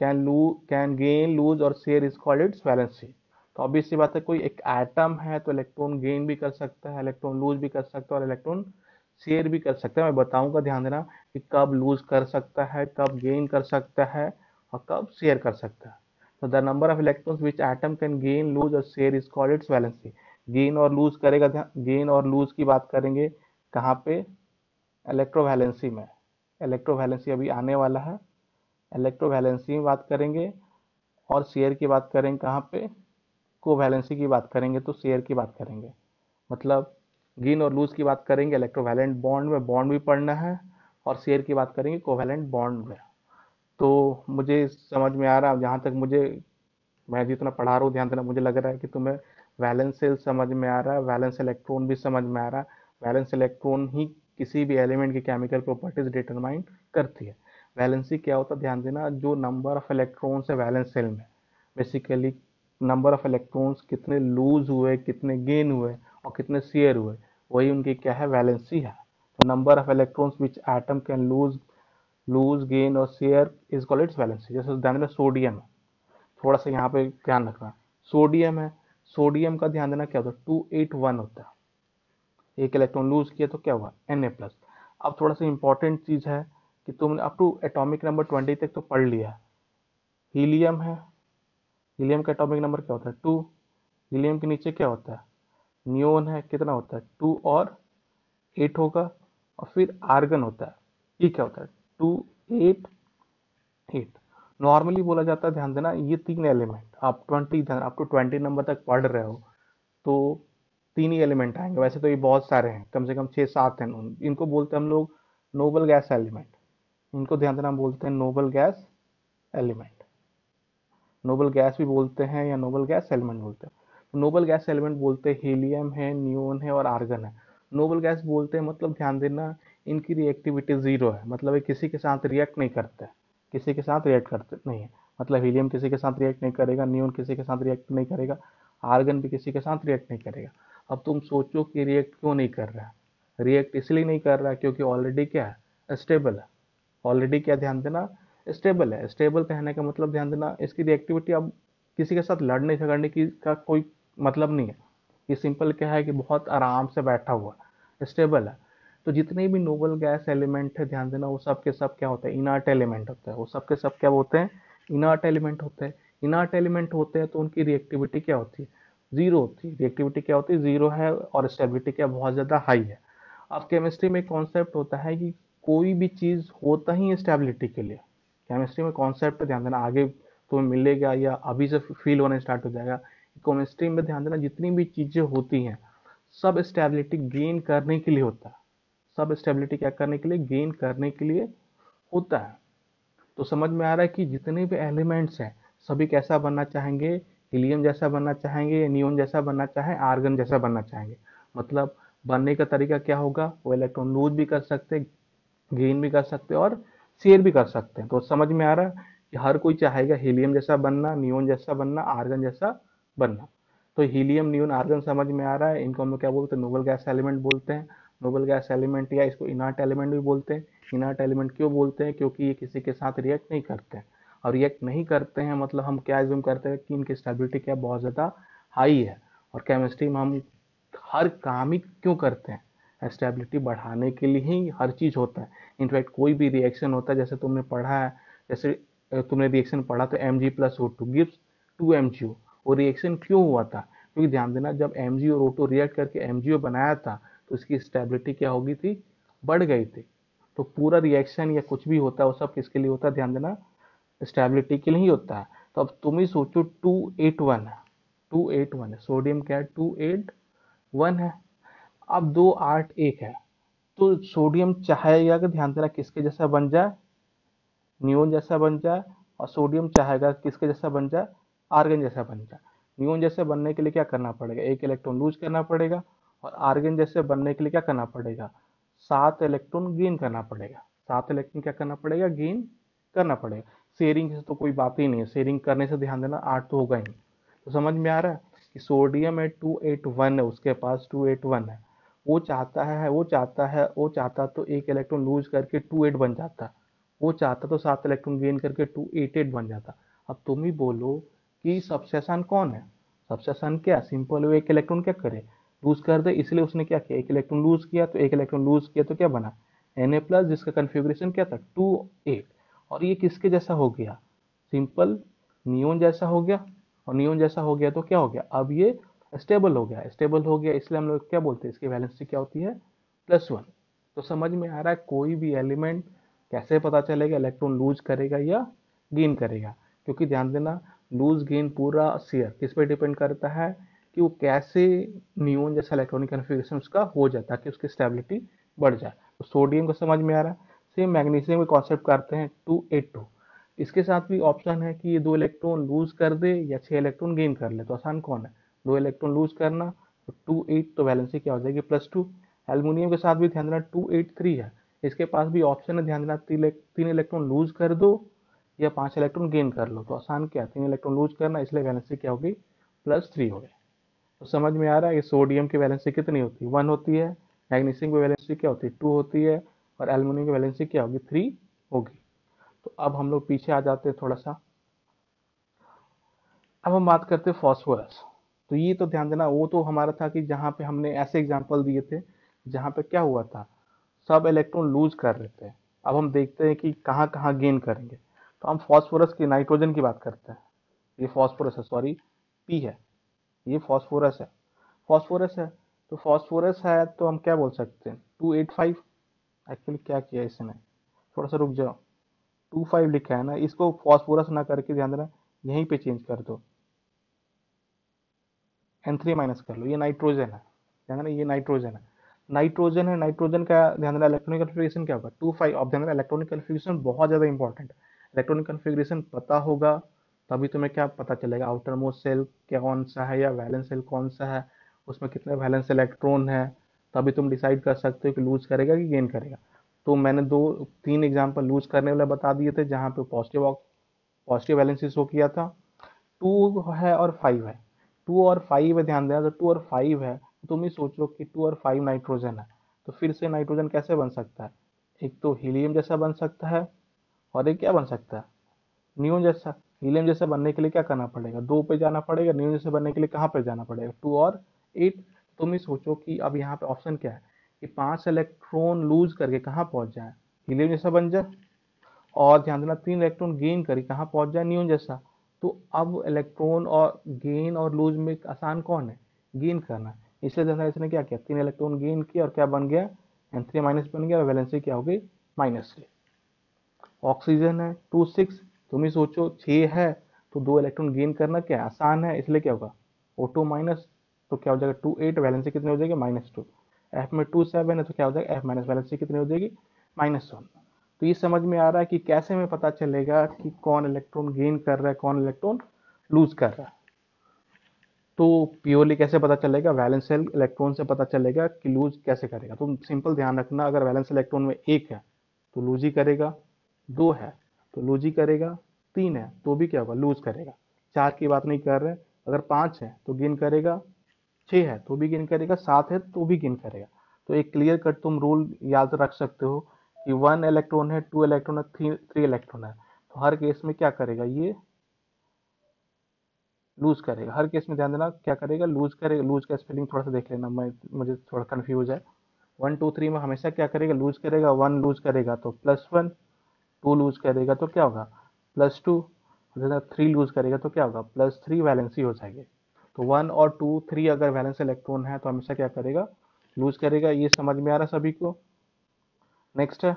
can gain lose और share is called its valency. तो ऑब्वियस सी बात है, कोई एक एटम है तो इलेक्ट्रॉन गेन भी कर सकता है, इलेक्ट्रॉन लूज भी कर सकता है और इलेक्ट्रॉन शेयर भी कर सकता है। मैं बताऊंगा, ध्यान देना, कि कब लूज कर सकता है, कब गेन कर सकता है और कब शेयर कर सकता है। तो the number of electrons which atom can gain lose और share is called its valency. Gain और लूज करेगा, गेन और लूज की बात करेंगे कहाँ पे, इलेक्ट्रोवैलेंसी में। इलेक्ट्रोवैलेंसी अभी आने वाला है, इलेक्ट्रोवैलेंसी में बात करेंगे। और शेयर की बात करेंगे कहाँ पे, कोवैलेंसी की बात करेंगे तो शेयर की बात करेंगे। मतलब गेन और लूज की बात करेंगे इलेक्ट्रोवैलेंट बॉन्ड में, बॉन्ड भी पढ़ना है। और शेयर की बात करेंगे कोवैलेंट बॉन्ड में। तो मुझे समझ में आ रहा है, जहाँ तक मुझे, मैं जितना पढ़ा रहा हूँ, ध्यान देना, मुझे लग रहा है कि तुम्हें वैलेंस सेल समझ में आ रहा है, वैलेंस इलेक्ट्रॉन भी समझ में आ रहा है। वैलेंस इलेक्ट्रॉन ही किसी भी एलिमेंट की केमिकल प्रॉपर्टीज डिटरमाइन करती है। वैलेंसी क्या होता है, ध्यान देना, जो नंबर ऑफ इलेक्ट्रॉन्स है वैलेंस सेल में, बेसिकली नंबर ऑफ इलेक्ट्रॉन्स कितने लूज हुए, कितने गेन हुए और कितने शेयर हुए, वही उनकी क्या है, वैलेंसी है। तो number of electrons which atom can lose gain और share is called its valency. जैसे ध्यान देना, सोडियम, थोड़ा सा यहाँ पे ध्यान रखना, सोडियम है, सोडियम का ध्यान देना क्या होता है, 281 होता है, एक इलेक्ट्रॉन लूज किया तो क्या हुआ, Na+। अब थोड़ा सा इंपॉर्टेंट चीज है कि तुमने अप टू एटॉमिक नंबर 20 तक तो पढ़ लिया। हीलियम है, हीलियम का एटॉमिक नंबर क्या होता है, 2। हीलियम के नीचे क्या होता है, नियोन है, कितना होता है, 2 और 8 होगा। और फिर आर्गन होता है, ये क्या होता है, 2 8 8। नॉर्मली बोला जाता है, ध्यान देना, ये तीन एलिमेंट आप 20 अप टू 20 नंबर तक पढ़ रहे हो तो तीन ही एलिमेंट आएंगे। वैसे तो ये बहुत सारे हैं, कम से कम 6 7 हैं। इनको बोलते हैं हम लोग नोबल गैस एलिमेंट। इनको ध्यान देना, बोलते हैं noble gas element. Noble gas भी बोलते हैं या नोबल गैस एलिमेंट बोलते हैं। नोबल गैस एलिमेंट बोलते हैं हीलियम है, नियोन है और आर्गन है। नोबल गैस बोलते हैं मतलब ध्यान देना, इनकी रिएक्टिविटी जीरो है, मतलब ये किसी के साथ रिएक्ट नहीं करते, किसी के साथ रिएक्ट करते नहीं है। मतलब हीलियम किसी के साथ रिएक्ट नहीं करेगा, नियोन किसी के साथ रिएक्ट नहीं करेगा, आर्गन भी किसी के साथ रिएक्ट नहीं करेगा। अब तुम सोचो कि रिएक्ट क्यों नहीं कर रहा है। रिएक्ट इसलिए नहीं कर रहा है क्योंकि ऑलरेडी क्या है, स्टेबल है। ऑलरेडी क्या, ध्यान देना, स्टेबल है। स्टेबल कहने का मतलब ध्यान देना, इसकी रिएक्टिविटी अब किसी के साथ लड़ने झगड़ने की का कोई मतलब नहीं है। ये सिंपल क्या है कि बहुत आराम से बैठा हुआ है, स्टेबल है। तो जितने भी नोबल गैस एलिमेंट है, ध्यान देना, वो सब के सब क्या होता है, इनर्ट एलिमेंट होता है। वो सब के सब क्या होते हैं, इनर्ट एलिमेंट होते हैं। इनर्ट एलिमेंट होते हैं तो उनकी रिएक्टिविटी क्या होती है, जीरो होती है। रिएक्टिविटी क्या होती है, जीरो है, और स्टेबिलिटी क्या बहुत ज़्यादा हाई है। अब केमिस्ट्री में कॉन्सेप्ट होता है कि कोई भी चीज़ होता ही स्टेबिलिटी के लिए। केमिस्ट्री में कॉन्सेप्ट ध्यान देना, आगे तुम्हें मिलेगा या अभी से फील होने स्टार्ट हो जाएगा। केमिस्ट्री में ध्यान देना, जितनी भी चीज़ें होती हैं सब स्टेबिलिटी गेन करने के लिए होता है। सब स्टेबिलिटी क्या करने के लिए, गेन करने के लिए होता है। तो समझ में आ रहा है कि जितने भी एलिमेंट्स हैं सभी कैसा बनना चाहेंगे, हीलियम जैसा बनना चाहेंगे, नियोन जैसा बनना चाहें, आर्गन जैसा बनना चाहेंगे। मतलब बनने का तरीका क्या होगा, वो इलेक्ट्रॉन लूज भी कर सकते हैं, गेन भी कर सकते हैं और शेयर भी कर सकते हैं। तो समझ में आ रहा है कि हर कोई चाहेगा हीलियम जैसा बनना, नियोन जैसा बनना, आर्गन जैसा बनना। तो हीलियम, नियोन, आर्गन समझ में आ रहा है। इनको हम लोग क्या बोलते हैं, नोबल गैस एलिमेंट बोलते हैं। नोबल गैस एलिमेंट या इसको इनर्ट एलिमेंट भी बोलते हैं। इनर्ट एलिमेंट क्यों बोलते हैं, क्योंकि ये किसी के साथ रिएक्ट नहीं करते हैं। और रिएक्ट नहीं करते हैं मतलब हम क्या एज्यूम करते हैं कि इनकी स्टेबिलिटी क्या बहुत ज़्यादा हाई है। और केमिस्ट्री में हम हर काम ही क्यों करते हैं, स्टेबिलिटी बढ़ाने के लिए ही हर चीज़ होता है। इनफैक्ट कोई भी रिएक्शन होता है, जैसे तुमने पढ़ा है, जैसे तुमने रिएक्शन पढ़ा तो Mg+O2 गिव्स 2MgO। वो रिएक्शन क्यों हुआ था, क्योंकि ध्यान देना, जब Mg और O2 रिएक्ट करके MgO बनाया था तो इसकी स्टेबिलिटी क्या हो गई थी, बढ़ गई थी। तो पूरा रिएक्शन या कुछ भी होता है वो सब किसके लिए होता है, ध्यान देना, स्टेबिलिटी के लिए ही होता है। तो अब तुम ही सोचो, 281 है, 281 है, सोडियम क्या है, 281 है। अब 281 है, तो सोडियम चाहेगा कि ध्यान देना किसके जैसा बन जाए, नियोन जैसा बन जाए। और सोडियम चाहेगा किसके जैसा बन जाए, आर्गन जैसा बन जाए। नियोन जैसे बनने के लिए क्या करना पड़ेगा, एक इलेक्ट्रॉन लूज करना पड़ेगा। और आर्गन जैसे बनने के लिए क्या करना पड़ेगा, 7 इलेक्ट्रॉन गेन करना पड़ेगा। 7 इलेक्ट्रॉन क्या करना पड़ेगा, गेन करना पड़ेगा। शेयरिंग से तो कोई बात ही नहीं है, शेयरिंग करने से ध्यान देना 8 तो होगा ही। तो समझ में आ रहा है कि सोडियम है 281 है, उसके पास 281 है। वो चाहता तो एक इलेक्ट्रॉन लूज करके 28 बन जाता। वो चाहता तो 7 इलेक्ट्रॉन गेन करके 288 बन जाता। अब तुम ही बोलो कि सबसे आसान कौन है, सबसे आसान क्या, सिंपल, वो एक इलेक्ट्रॉन क्या करे, लूज कर दे। इसलिए उसने क्या किया, एक इलेक्ट्रॉन लूज किया, तो एक इलेक्ट्रॉन लूज किया तो क्या बना, Na+, जिसका कन्फिग्रेशन क्या था, 2 8। और ये किसके जैसा हो गया, सिंपल, नियोन जैसा हो गया। और नियोन जैसा हो गया तो क्या हो गया, अब ये स्टेबल हो गया। स्टेबल हो गया इसलिए हम लोग क्या बोलते हैं, इसकी वैलेंसी क्या होती है, +1। तो समझ में आ रहा है कोई भी एलिमेंट कैसे पता चलेगा इलेक्ट्रॉन लूज करेगा या गेन करेगा। क्योंकि ध्यान देना, लूज गेन पूरा शेयर किस पे डिपेंड करता है, कि वो कैसे नियोन जैसा इलेक्ट्रॉनिक कन्फिग्रेशन उसका हो जाए ताकि उसकी स्टेबिलिटी बढ़ जाए। तो सोडियम को समझ में आ रहा है। सेम मैग्नीशियम में कॉन्सेप्ट करते हैं, 282। इसके साथ भी ऑप्शन है कि ये 2 इलेक्ट्रॉन लूज कर दे या 6 इलेक्ट्रॉन गेन कर ले। तो आसान कौन है, 2 इलेक्ट्रॉन लूज करना, तो 2 8, तो वैलेंसी क्या हो जाएगी, +2। एल्यूमिनियम के साथ भी ध्यान देना 283 है, इसके पास भी ऑप्शन है, ध्यान देना, 3 इलेक्ट्रॉन लूज कर दो या 5 इलेक्ट्रॉन गेन कर लो। तो आसान क्या, 3 इलेक्ट्रॉन लूज करना, इसलिए वैलेंसी क्या होगी, +3 हो गई। तो समझ में आ रहा है कि सोडियम की वैलेंसी कितनी होती है, 1 होती है। मैग्नीशियम की वैलेंसी क्या होती है, 2 होती है। और एल्यूमिनियम की वैलेंसी क्या होगी, 3 होगी। तो अब हम लोग पीछे आ जाते हैं थोड़ा सा। अब हम बात करते हैं फॉस्फोरस। तो ये तो ध्यान देना, वो तो हमारा था कि जहाँ पे हमने ऐसे एग्जांपल दिए थे जहाँ पे क्या हुआ था, सब इलेक्ट्रॉन लूज कर रहे थे। अब हम देखते हैं कि कहाँ कहाँ गेन करेंगे। तो हम फास्फोरस की, नाइट्रोजन की बात करते हैं। ये फास्फोरस है, सॉरी, पी है, ये फास्फोरस है, फास्फोरस है। तो फास्फोरस है तो हम क्या बोल सकते हैं, 285। एक्चुअली क्या किया इसने, थोड़ा सा रुक जाओ, 25 लिखा है ना, इसको फास्फोरस ना करके ध्यान देना यहीं पे चेंज कर दो, N3- कर लो, ये नाइट्रोजन है, ध्यान देना ये नाइट्रोजन है, नाइट्रोजन है, नाइट्रोजन का ध्यान देना इलेक्ट्रॉनिक कन्फिग्रेशन क्या होगा, 25। अब ध्यान देना इलेक्ट्रॉनिक कन्फिग्रेशन बहुत ज़्यादा इंपॉर्टेंट है। इलेक्ट्रॉनिक कन्फिग्रेशन पता होगा तभी तुम्हें क्या पता चलेगा, आउटर मोस्ट सेल कौन सा है या वैलेंस सेल कौन सा है, उसमें कितने वैलेंस इलेक्ट्रॉन है, तभी तुम डिसाइड कर सकते हो कि लूज करेगा कि गेन करेगा। तो मैंने दो तीन एग्जाम्पल लूज करने वाले बता दिए थे, जहाँ पे पॉजिटिव वैलेंसी शो किया था। 2 है और 5 है, 2 और 5 है, ध्यान देना, तो 2 और 5 है तो तुम ही सोचो कि 2 और 5 नाइट्रोजन है, तो फिर से नाइट्रोजन कैसे बन सकता है, एक तो हीलियम जैसा बन सकता है, और एक क्या बन सकता है, नियोन जैसा। हीलियम जैसा बनने के लिए क्या करना पड़ेगा, 2 पे जाना पड़ेगा, नियोन जैसा बनने के लिए कहाँ पे जाना पड़ेगा, 2 और 8। तुम ही सोचो कि अब यहाँ पे ऑप्शन क्या है, कि 5 इलेक्ट्रॉन लूज करके कहाँ पहुंच जाए, हीलियम जैसा बन जाए, और ध्यान देना 3 इलेक्ट्रॉन गेन करी कहाँ पहुंच जाए, नियोन जैसा। तो अब इलेक्ट्रॉन और गेन और लूज में आसान कौन है, गेन करना। इसलिए ध्यान देना इसने क्या किया, 3 इलेक्ट्रॉन गेन किया और क्या बन गया, N3- बन गया, और वैलेंसी क्या हो गई, -3। ऑक्सीजन है 2 6, तुम ही सोचो 6 है, तो 2 इलेक्ट्रॉन गेन करना क्या आसान है, इसलिए क्या होगा, O2-, तो क्या हो जाएगा 2 8, वैलेंसी कितनी हो जाएगी, -2। एफ में 2 7 है तो क्या हो जाएगा F-, वैलेंसी कितनी हो जाएगी, -1। तो ये समझ में आ रहा है कि कैसे हमें पता चलेगा कि कौन इलेक्ट्रॉन गेन कर रहा है, कौन इलेक्ट्रॉन लूज कर रहा है। तो प्योरली कैसे पता चलेगा, वैलेंस इलेक्ट्रॉन से पता चलेगा कि लूज कैसे करेगा। तो सिंपल ध्यान रखना, अगर वैलेंस इलेक्ट्रॉन में 1 है तो लूज ही करेगा, 2 है तो लूज ही करेगा, 3 है तो भी क्या होगा, लूज करेगा। 4 की बात नहीं कर रहे, अगर 5 है तो गेन करेगा, 6 है तो भी गेन करेगा, 7 है तो भी गेन करेगा। तो एक क्लियर कट तुम रूल याद रख सकते हो कि 1 इलेक्ट्रॉन है, 2 इलेक्ट्रॉन है, 3 इलेक्ट्रॉन है, तो हर केस में क्या करेगा, ये लूज करेगा। हर केस में ध्यान देना क्या करेगा, लूज करेगा। लूज का स्पेलिंग थोड़ा सा देख लेना, मैं मुझे थोड़ा कंफ्यूज है। 1 2 3 में हमेशा क्या करेगा, लूज करेगा। 1 लूज करेगा तो +1, 2 लूज करेगा तो क्या होगा, +2, 3 लूज करेगा तो क्या होगा, +3, वैलेंसी हो जाएगी। तो 1 और 2 3 अगर वैलेंस इलेक्ट्रॉन है तो हमेशा क्या करेगा, लूज करेगा। ये समझ में आ रहा सभी को। नेक्स्ट है,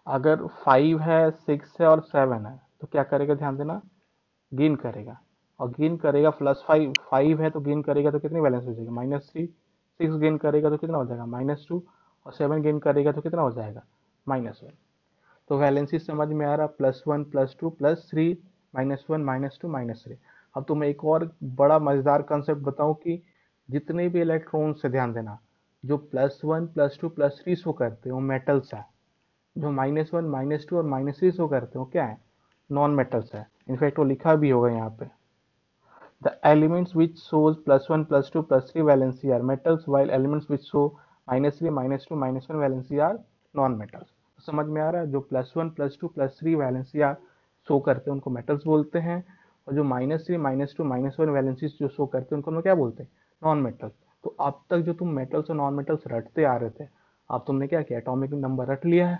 अगर 5 है, 6 है और 7 है तो क्या करेगा, ध्यान देना, गेन करेगा। और गेन करेगा +5, 5 है तो गेन करेगा तो कितनी वैलेंस हो जाएगी, -3। 6 गेन करेगा तो कितना हो जाएगा, -2। और 7 गेन करेगा तो कितना हो जाएगा, -1। तो वैलेंसी समझ में आ रहा, +1 +2 +3, -1 -2 -3। अब तुम्हें एक और बड़ा मजेदार कंसेप्ट बताऊं कि जितने भी इलेक्ट्रॉन से, ध्यान देना, जो +1 +2 +3 शो करते हैं वो मेटल्स है, जो -1 -2 और -3 शो करते हो क्या है, नॉन मेटल्स है। इनफैक्ट वो लिखा भी होगा यहाँ पे, the elements which shows +1 +2 +3 valency are metals, while elements which show -3 -2 -1 valency are non metals। तो समझ में आ रहा है, जो +1 +2 +3 वैलेंसी शो करते हैं उनको मेटल्स बोलते हैं, और जो -3 -2 -1 वैलेंसी जो शो करते हैं उनको हम क्या बोलते हैं, नॉन मेटल्स। तो अब तक जो तुम मेटल्स और नॉन मेटल्स रटते आ रहे थे, अब तुमने क्या किया, एटॉमिक नंबर रट लिया है।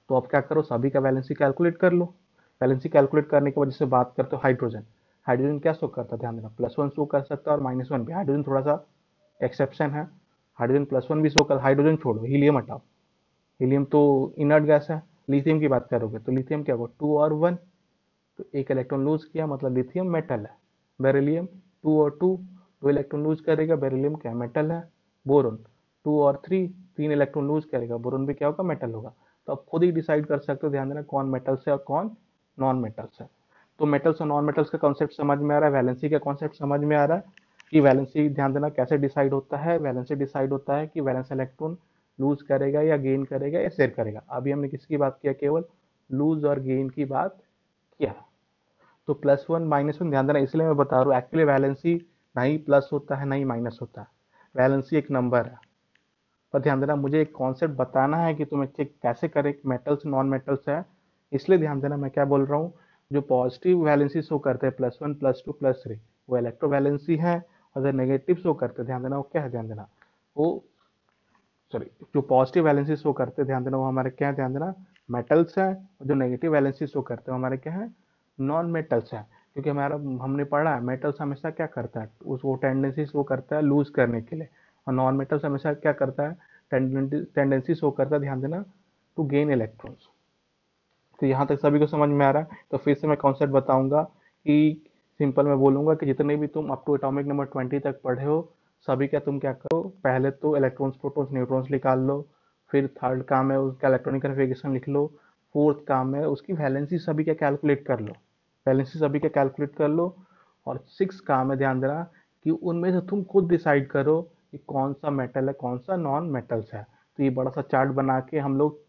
तो अब क्या करो, सभी का वैलेंसी कैलकुलेट कर लो। वैलेंसी कैलकुलेट करने के बाद जैसे बात करते हो हाइड्रोजन, हाइड्रोजन क्या शो करता है, ध्यान देना, +1 शो कर सकता है और -1 भी। हाइड्रोजन थोड़ा सा एक्सेप्शन है, हाइड्रोजन +1 भी शो कर, हाइड्रोजन छोड़ो, हीलियम हटाओ, हीलियम तो इनर्ट गैस है। लिथियम की बात करोगे तो लिथियम क्या होगा, 2 और 1, तो एक इलेक्ट्रॉन लूज किया मतलब लिथियम मेटल है। बेरिलियम 2 और 2, 2 इलेक्ट्रॉन लूज करेगा, बेरिलियम क्या मेटल है। बोरोन 2 और 3, 3 इलेक्ट्रॉन लूज करेगा, बोरोन भी क्या होगा, मेटल होगा। तो आप खुद ही डिसाइड कर सकते हो, ध्यान देना, कौन मेटल्स है और कौन नॉन मेटल्स है। तो मेटल्स और नॉन मेटल्स का कॉन्सेप्ट समझ में आ रहा है, वैलेंसी का कॉन्सेप्ट समझ में आ रहा है कि वैलेंसी, ध्यान देना, कैसे डिसाइड होता है। वैलेंसी डिसाइड होता है कि वैलेंस इलेक्ट्रॉन लूज करेगा या गेन करेगा या शेयर करेगा। अभी हमने किसकी बात किया, केवल लूज और गेन की बात किया। तो +1 -1 ध्यान देना, इसलिए मैं बता रहा हूँ, एक्चुअली वैलेंसी ना ही प्लस होता है ना ही माइनस होता है, वैलेंसी एक नंबर है। पर ध्यान देना, मुझे एक कॉन्सेप्ट बताना है कि तुम्हें चेक कैसे करें मेटल्स नॉन मेटल्स है। इसलिए ध्यान देना मैं क्या बोल रहा हूँ, जो पॉजिटिव वैलेंसी शो करते हैं +1 +2 +3, वो इलेक्ट्रोवैलेंसी है। और जो नेगेटिव शो करते, ध्यान देना वो क्या है, ध्यान देना वो, सॉरी, जो पॉजिटिव वैलेंसी शो करते हैं, ध्यान देना वो हमारे क्या है, ध्यान देना मेटल्स हैं। और जो नेगेटिव वैलेंसी शो करते हैं वो हमारे क्या है, नॉन मेटल्स हैं। क्योंकि हमारा हमने पढ़ा है मेटल्स हमेशा क्या करता है, उसको टेंडेंसी शो करता है लूज करने के लिए, और नॉन मेटल्स हमेशा क्या करता है, टेंडेंसी शो करता है, ध्यान देना, टू गेन इलेक्ट्रॉन्स। तो यहाँ तक सभी को समझ में आ रहा है। तो फिर से मैं कॉन्सेप्ट बताऊंगा कि सिंपल मैं बोलूंगा कि जितने भी तुम अप टू एटॉमिक नंबर 20 तक पढ़े हो, सभी का तुम क्या करो, पहले तो इलेक्ट्रॉन्स प्रोटॉन्स न्यूट्रॉन्स निकाल लो। फिर थर्ड काम है उसका इलेक्ट्रॉनिक कन्फिग्रेशन लिख लो। फोर्थ काम है उसकी वैलेंसी सभी का कैलकुलेट कर लो, वैलेंसी सभी का कैलकुलेट कर लो। और सिक्स काम है, ध्यान देना, कि उनमें से तुम खुद डिसाइड करो कि कौन सा मेटल है कौन सा नॉन मेटल्स है। तो ये बड़ा सा चार्ट बना के हम लोग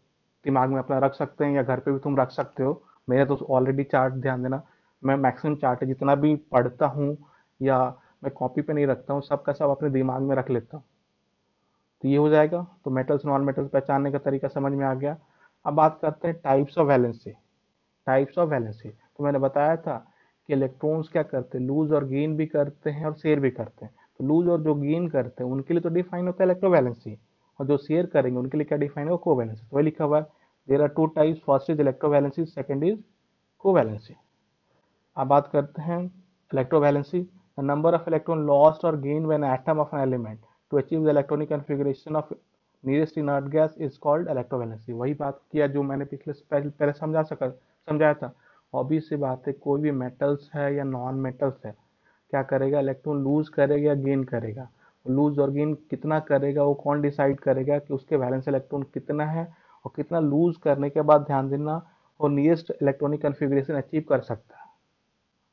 दिमाग में अपना रख सकते हैं, या घर पे भी तुम रख सकते हो। मेरा तो ऑलरेडी चार्ट, ध्यान देना, मैं मैक्सिमम चार्ट है जितना भी पढ़ता हूँ या मैं कॉपी पे नहीं रखता हूँ, सबका सब अपने दिमाग में रख लेता हूँ। तो ये हो जाएगा। तो मेटल्स नॉन मेटल्स पहचानने का तरीका समझ में आ गया। अब बात करते हैं types of valency. Types of valency तो मैंने बताया था कि इलेक्ट्रॉन्स क्या करते हैं, लूज और गेन भी करते हैं और शेयर भी करते हैं। तो लूज और जो गेन करते हैं उनके लिए तो डिफाइन होता है इलेक्ट्रोवैलेंसी, और जो शेयर करेंगे उनके लिए क्या डिफाइन होगा, कोवैलेंसी। तो वही लिखा हुआ है, there are two types, first is electrovalency, second is covalency. अब बात करते हैं electrovalency. The number of electron lost और gain when atom of an element to achieve the electronic configuration of nearest inert gas is called electrovalency. वही बात किया जो मैंने पिछले पहले समझाया था। ऑब्वियस सी बात है, कोई भी मेटल्स है या नॉन मेटल्स है, क्या करेगा, इलेक्ट्रॉन लूज करेगा या गेन करेगा। लूज और गेन कितना करेगा वो कौन डिसाइड करेगा, कि उसके वैलेंस इलेक्ट्रॉन कितना है, और कितना लूज करने के बाद, ध्यान देना, वो नियरेस्ट इलेक्ट्रॉनिक कन्फिग्रेशन अचीव कर सकता है।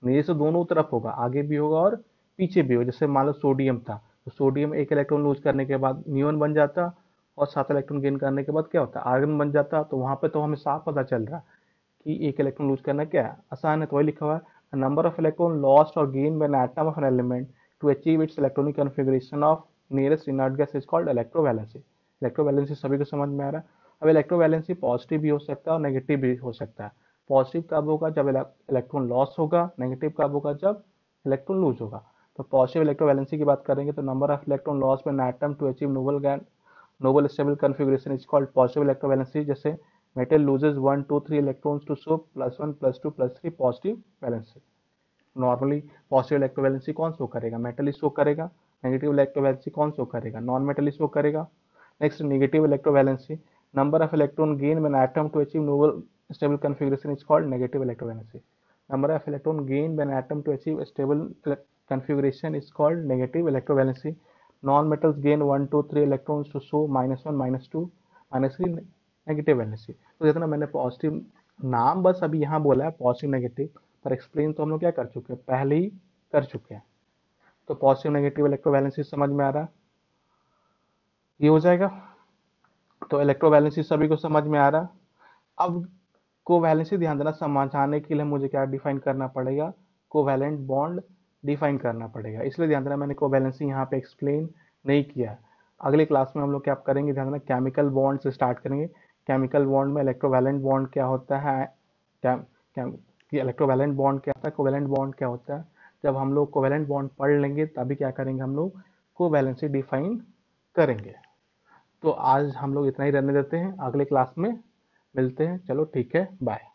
नियरेस्ट तो दोनों तरफ होगा, आगे भी होगा और पीछे भी होगा। जैसे मान लो सोडियम था, तो सोडियम एक इलेक्ट्रॉन लूज करने के बाद नियोन बन जाता, और 7 इलेक्ट्रॉन गेन करने के बाद क्या होता, आर्गन बन जाता। तो वहां पे तो हमें साफ पता चल रहा कि एक इलेक्ट्रॉन लूज करना क्या है, आसान है। तो वही लिखा हुआ है, नंबर ऑफ इलेक्ट्रॉन लॉस्ट और gain when atom of an element to achieve its electronic configuration of nearest inert gas is called electrovalency. Electrovalency सभी को समझ में आ रहा है। अब इलेक्ट्रोवैलेंसी पॉजिटिव भी हो सकता है और नेगेटिव भी हो सकता है। पॉजिटिव कब होगा, जब इलेक्ट्रॉन लॉस होगा। नेगेटिव कब होगा, जब इलेक्ट्रॉन लूज होगा। तो पॉजिटिव इलेक्ट्रोवैलेंसी की बात करेंगे तो number of electron loss when atom to achieve noble stable configuration is called positive electrovalency. जैसे metal loses 1 2 3 electrons to show +1 +2 +3 positive valency. Normally positive electrovalency कौन शो करेगा, मेटल ही शो करेगा। नेगेटिव इलेक्ट्रोवैलेंसी कौन शो करेगा, non metal ही show करेगा। Next, negative electrovalency, number of electron gain when atom to achieve noble stable configuration is called negative electrovalency. Number of electron gain when atom to achieve stable configuration is called negative electrovalency. Non-metals gain 1 2 3 electrons to show -1 -2 -3 negative valency. तो जितना मैंने positive नाम बस अभी यहाँ बोला है positive negative, पर एक्सप्लेन तो हम लोग क्या कर चुके हैं, पहले ही कर चुके हैं। तो पॉजिटिव नेगेटिव इलेक्ट्रोवैलेंसी समझ में आ रहा है, ये हो जाएगा। तो इलेक्ट्रोवैलेंसी सभी को समझ में आ रहा है। अब कोवैलेंसी, ध्यान देना, समझाने के लिए मुझे क्या डिफाइन करना पड़ेगा, कोवैलेंट बॉन्ड डिफाइन करना पड़ेगा। इसलिए ध्यान देना मैंने कोवैलेंसी यहाँ पे एक्सप्लेन नहीं किया। अगले क्लास में हम लोग क्या करेंगे, ध्यान देना, केमिकल बॉन्ड से स्टार्ट करेंगे। केमिकल बॉन्ड में इलेक्ट्रोवैलेंट बॉन्ड क्या होता है, क्या क्या इलेक्ट्रोवैलेंट बॉन्ड क्या होता है, कोवैलेंट बॉन्ड क्या होता है। जब हम लोग कोवैलेंट बॉन्ड पढ़ लेंगे तभी क्या करेंगे, हम लोग कोवैलेंसी डिफाइन करेंगे। तो आज हम लोग इतना ही रहने देते हैं, अगले क्लास में मिलते हैं। चलो ठीक है, बाय।